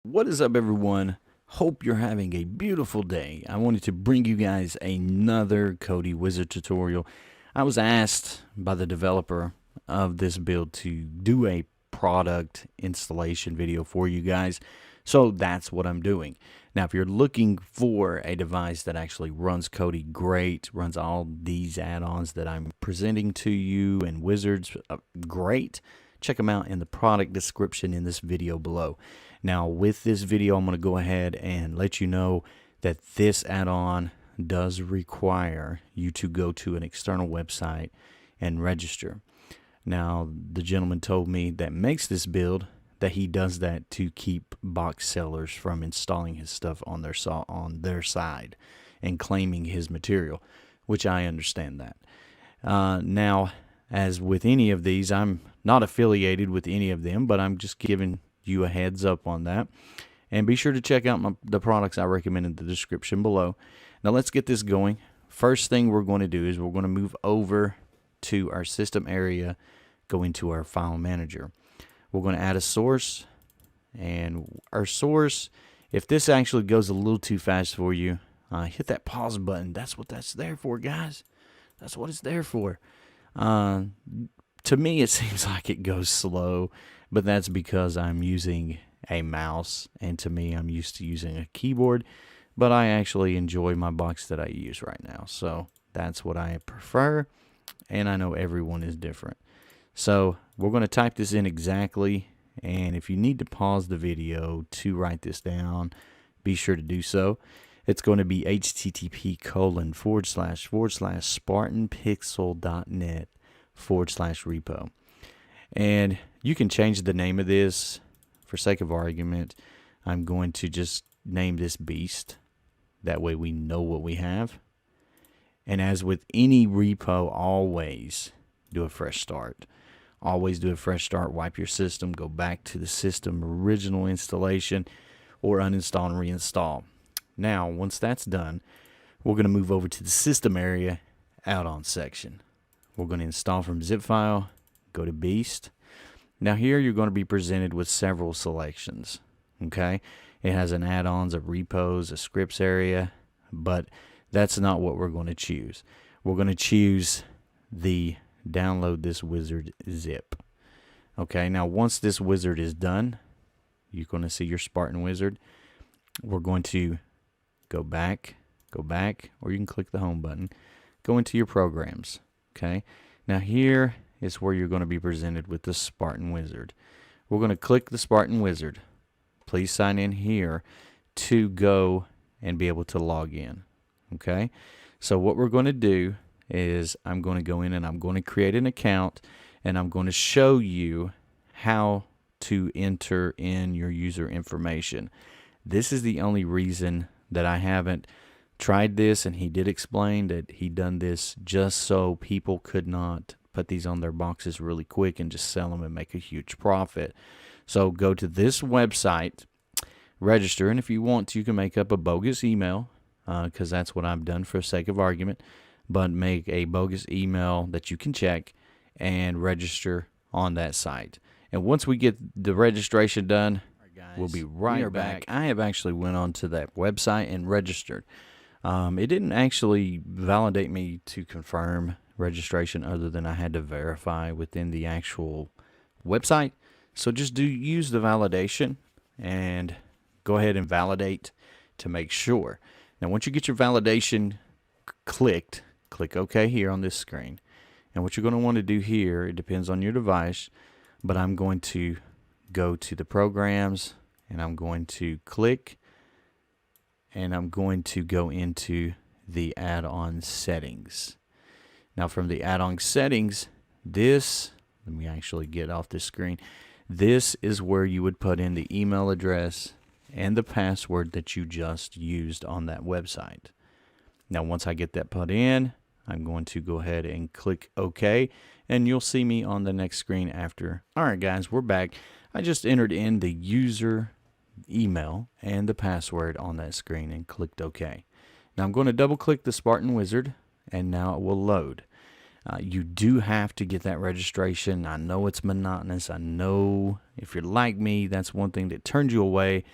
What is up, everyone? Hope you're having a beautiful day. I wanted to bring you guys another Kodi Wizard tutorial. I was asked by the developer of this build to do a product installation video for you guys, so that's what I'm doing. Now, if you're looking for a device that actually runs Kodi great, runs all these add-ons that I'm presenting to you and wizards great, check them out in the product description in this video below. Now, with this video, I'm going to go ahead and let you know that this add-on does require you to go to an external website and register. Now, the gentleman told me that makes this build that he does that to keep box sellers from installing his stuff on their side and claiming his material, which I understand that. Now, as with any of these, I'm not affiliated with any of them, but I'm just giving you a heads up on that. And be sure to check out the products I recommend in the description below. Now let's get this going. First thing we're going to do is we're going to move over to our system area, go into our file manager. We're going to add a source, and our source, if this actually goes a little too fast for you, hit that pause button. That's what that's there for, guys. That's what it's there for. To me, it seems like it goes slow, but that's because I'm using a mouse, and to me, I'm used to using a keyboard, but I actually enjoy my box that I use right now, so that's what I prefer, and I know everyone is different. So we're going to type this in exactly, and if you need to pause the video to write this down, be sure to do so. It's going to be http://spartanpixel.net/repo. And you can change the name of this. For sake of argument, I'm going to just name this Beast. That way we know what we have. And as with any repo, always do a fresh start. Always do a fresh start. Wipe your system. Go back to the system original installation or uninstall and reinstall. Now, once that's done, we're going to move over to the system area add-on section. We're going to install from zip file. Go to Beast. Now here you're going to be presented with several selections. Okay, it has an add-ons, a repos, a scripts area, but that's not what we're going to choose. We're going to choose the download this wizard zip. Okay, now once this wizard is done, you're going to see your Spartan wizard. We're going to go back, or you can click the home button. Go into your programs. Okay, now here is where you're going to be presented with the Spartan Wizard. We're going to click the Spartan Wizard. Please sign in here to go and be able to log in. Okay, so what we're going to do is I'm going to go in and I'm going to create an account, and I'm going to show you how to enter in your user information. This is the only reason that I haven't tried this, and he did explain that he done this just so people could not put these on their boxes really quick and just sell them and make a huge profit. So go to this website, register, and if you want to, you can make up a bogus email, because that's what I've done for the sake of argument, but make a bogus email that you can check and register on that site. And once we get the registration done, we'll be right back. I have actually went on to that website and registered. It didn't actually validate me to confirm registration other than I had to verify within the actual website. So just use the validation and go ahead and validate to make sure. Now once you get your validation click OK here on this screen. And what you're going to want to do here, it depends on your device, but I'm going to go to the programs, and I'm going to click, and I'm going to go into the add-on settings. Now from the add-on settings, let me actually get off this screen. This is where you would put in the email address and the password that you just used on that website. Now once I get that put in, I'm going to go ahead and click OK, and you'll see me on the next screen after. Alright guys, we're back. I just entered in the user email and the password on that screen and clicked OK. Now I'm going to double click the Spartan Wizard, and now it will load. You do have to get that registration. I know it's monotonous. I know if you're like me, that's one thing that turns you away.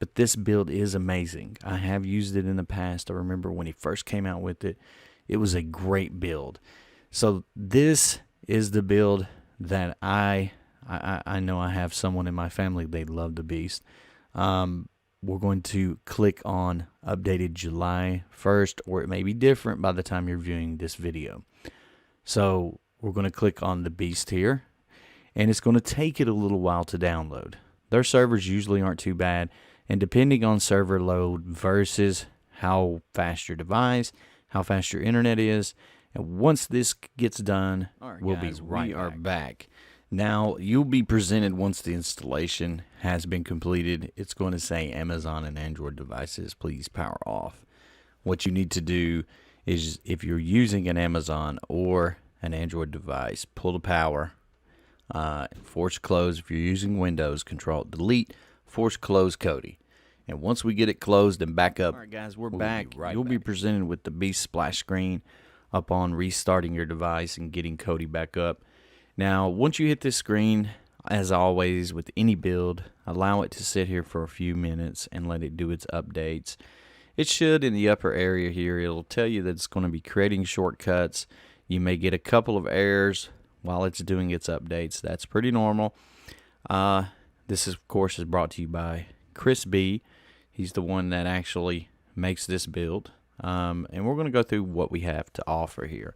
but this build is amazing. I have used it in the past. I remember when he first came out with it. It was a great build. So this is the build that I know I have someone in my family, they love the Beast. We're going to click on updated July 1st, or it may be different by the time you're viewing this video. So we're going to click on the Beast here, and it's going to take it a little while to download. Their servers usually aren't too bad, and depending on server load versus how fast your device, how fast your internet is, and once this gets done, we'll be right back. We are back. Now, you'll be presented once the installation has been completed. It's going to say Amazon and Android devices, please power off. What you need to do is, if you're using an Amazon or an Android device, pull the power, force close. If you're using Windows, Control Delete, force close Kodi. And once we get it closed and back up, all right, guys, we're back. You'll be presented with the Beast splash screen upon restarting your device and getting Kodi back up. Now, once you hit this screen, as always with any build, allow it to sit here for a few minutes and let it do its updates. It should, in the upper area here, it'll tell you that it's going to be creating shortcuts. You may get a couple of errors while it's doing its updates. That's pretty normal. This, of course, is brought to you by Chris B. He's the one that actually makes this build. And we're going to go through what we have to offer here.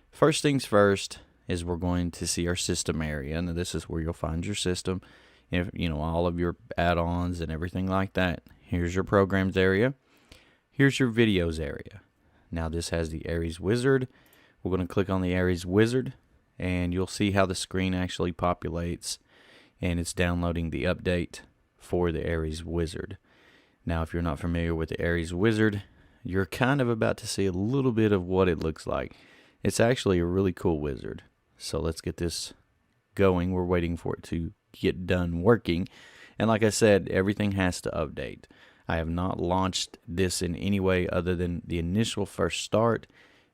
First things first is we're going to see our system area, and this is where you'll find your system, you know, all of your add-ons and everything like that. Here's your programs area. Here's your videos area. Now this has the Aries Wizard. We're going to click on the Aries Wizard, and you'll see how the screen actually populates, and it's downloading the update for the Aries Wizard. Now, if you're not familiar with the Aries Wizard, you're kind of about to see a little bit of what it looks like. It's actually a really cool wizard. So let's get this going. We're waiting for it to get done working. And like I said, everything has to update. I have not launched this in any way other than the initial first start,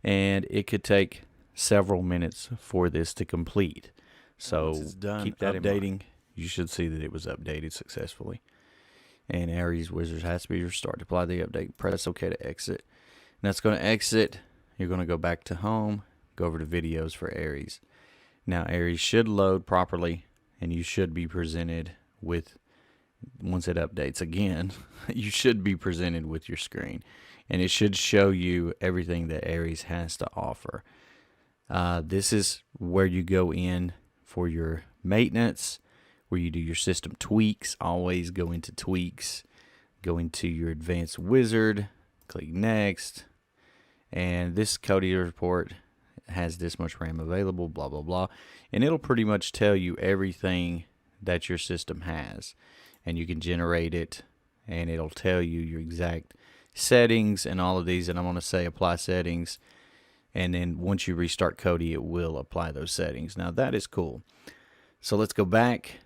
and it could take several minutes for this to complete. So keep that updating. You should see that it was updated successfully. And Aries Wizard has to be restored. Apply the update. Press OK to exit. And that's going to exit. You're going to go back to home. Go over to videos for Aries. Now Aries should load properly, and you should be presented with, once it updates again, you should be presented with your screen, and it should show you everything that Aries has to offer. This is where you go in for your maintenance, where you do your system tweaks. Always go into tweaks, go into your advanced wizard, click next, and this Kodi report has this much RAM available, blah blah blah, and it'll pretty much tell you everything that your system has, and you can generate it, and it'll tell you your exact settings and all of these. And I'm going to say apply settings, and then once you restart Kodi, it will apply those settings. Now that is cool. So let's go back,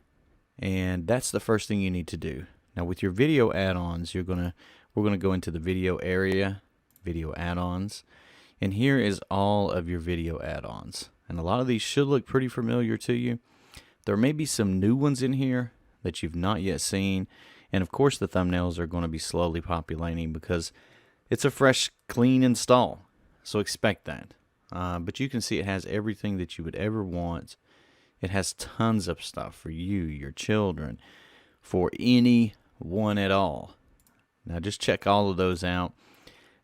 and that's the first thing you need to do. Now with your video add-ons, we're gonna go into the video area, video add-ons. And here is all of your video add-ons. And a lot of these should look pretty familiar to you. There may be some new ones in here that you've not yet seen. And of course the thumbnails are going to be slowly populating because it's a fresh, clean install. So expect that. But you can see it has everything that you would ever want. It has tons of stuff for you, your children, for anyone at all. Now just check all of those out.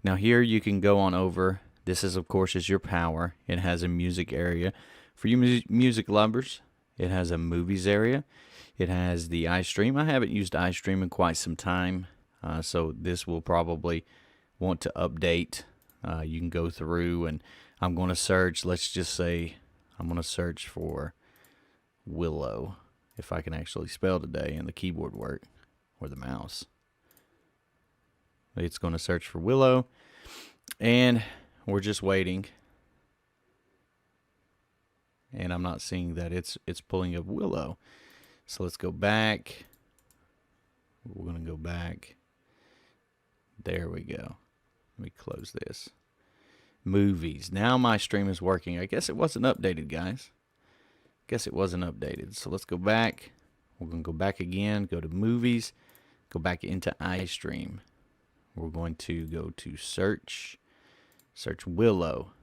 Now here you can go on over. This is, of course, is your power. It has a music area for you music lovers. It has a movies area. It has the iStream. I haven't used iStream in quite some time, so this will probably want to update. You can go through, and I'm going to search. Let's just say I'm going to search for Willow, if I can actually spell today and the keyboard work or the mouse. It's going to search for Willow, and we're just waiting, and I'm not seeing that it's pulling up Willow. So let's go back. We're going to go back. There we go. Let me close this. Movies. Now my stream is working. I guess it wasn't updated, guys. Guess it wasn't updated. So let's go back. We're going to go back again. Go to movies. go back into iStream. We're going to go to search Willow.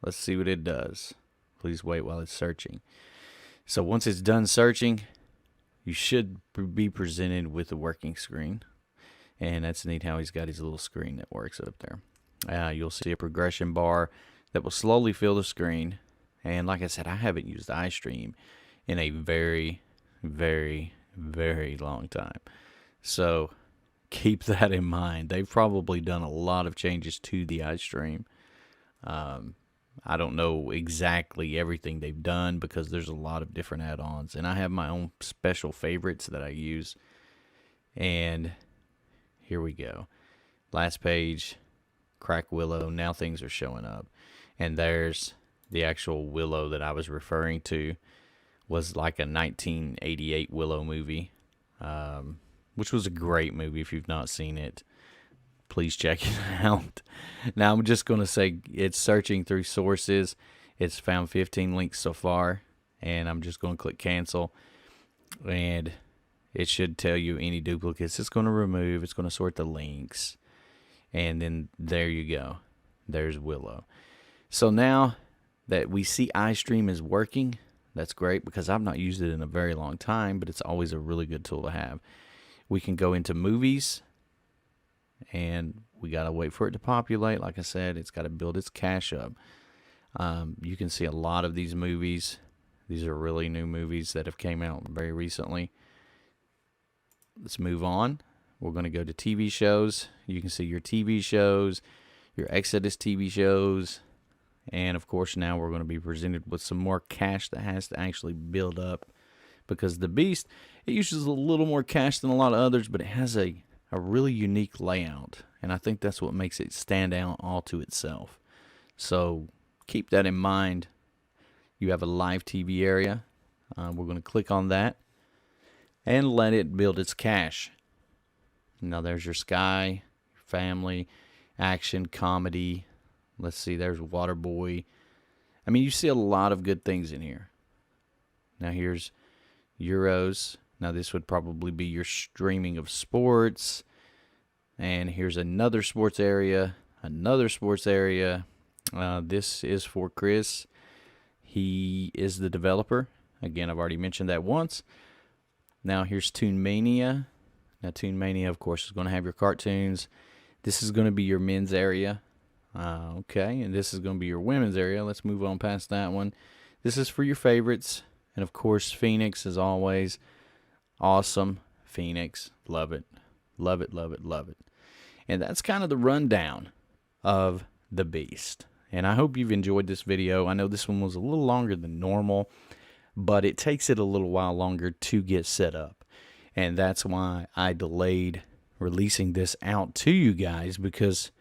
Let's see what it does. Please wait while it's searching. So once it's done searching, you should be presented with a working screen. And that's neat how he's got his little screen that works up there. You'll see a progression bar that will slowly fill the screen. And like I said, I haven't used iStream in a very, very, very long time. So keep that in mind. They've probably done a lot of changes to the iStream. I don't know exactly everything they've done because there's a lot of different add-ons. And I have my own special favorites that I use. And here we go. Last page, crack Willow. Now things are showing up. And there's the actual Willow that I was referring to. Was like a 1988 Willow movie, which was a great movie. If you've not seen it, please check it out. Now I'm just going to say it's searching through sources. It's found 15 links so far, and I'm just going to click cancel, and it should tell you any duplicates. It's going to remove. It's going to sort the links, and then there you go. There's Willow. So now that we see iStream is working, that's great because I've not used it in a very long time, but it's always a really good tool to have. We can go into movies, and we got to wait for it to populate. Like I said, it's got to build its cache up. You can see a lot of these movies. These are really new movies that have came out very recently. Let's move on. We're going to go to TV shows. You can see your TV shows, your Exodus TV shows. And, of course, now we're going to be presented with some more cache that has to actually build up. Because the Beast, it uses a little more cache than a lot of others, but it has a really unique layout. And I think that's what makes it stand out all to itself. So keep that in mind. You have a live TV area. We're going to click on that and let it build its cache. Now there's your Sky, your family, action, comedy. Let's see, there's Waterboy. I mean, you see a lot of good things in here. Now here's Euros. Now this would probably be your streaming of sports. And here's another sports area, another sports area. This is for Chris. He is the developer. Again, I've already mentioned that once. Now here's Toon Mania. Now Toon Mania, of course, is going to have your cartoons. This is going to be your men's area. Okay, and this is going to be your women's area. Let's move on past that one. This is for your favorites. And, of course, Phoenix, as always. Awesome. Phoenix. Love it. Love it, love it, love it. And that's kind of the rundown of the Beast. And I hope you've enjoyed this video. I know this one was a little longer than normal, but it takes it a little while longer to get set up. And that's why I delayed releasing this out to you guys, because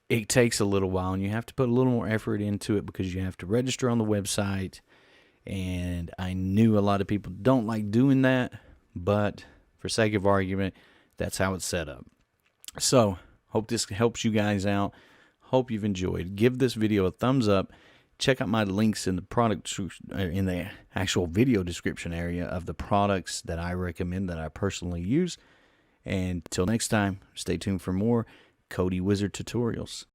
it takes a little while and you have to put a little more effort into it because you have to register on the website. And I knew a lot of people don't like doing that, but for sake of argument, that's how it's set up. So, hope this helps you guys out. Hope you've enjoyed. Give this video a thumbs up. Check out my links in the actual video description area of the products that I recommend, that I personally use. And till next time, stay tuned for more Kodi Wizard tutorials.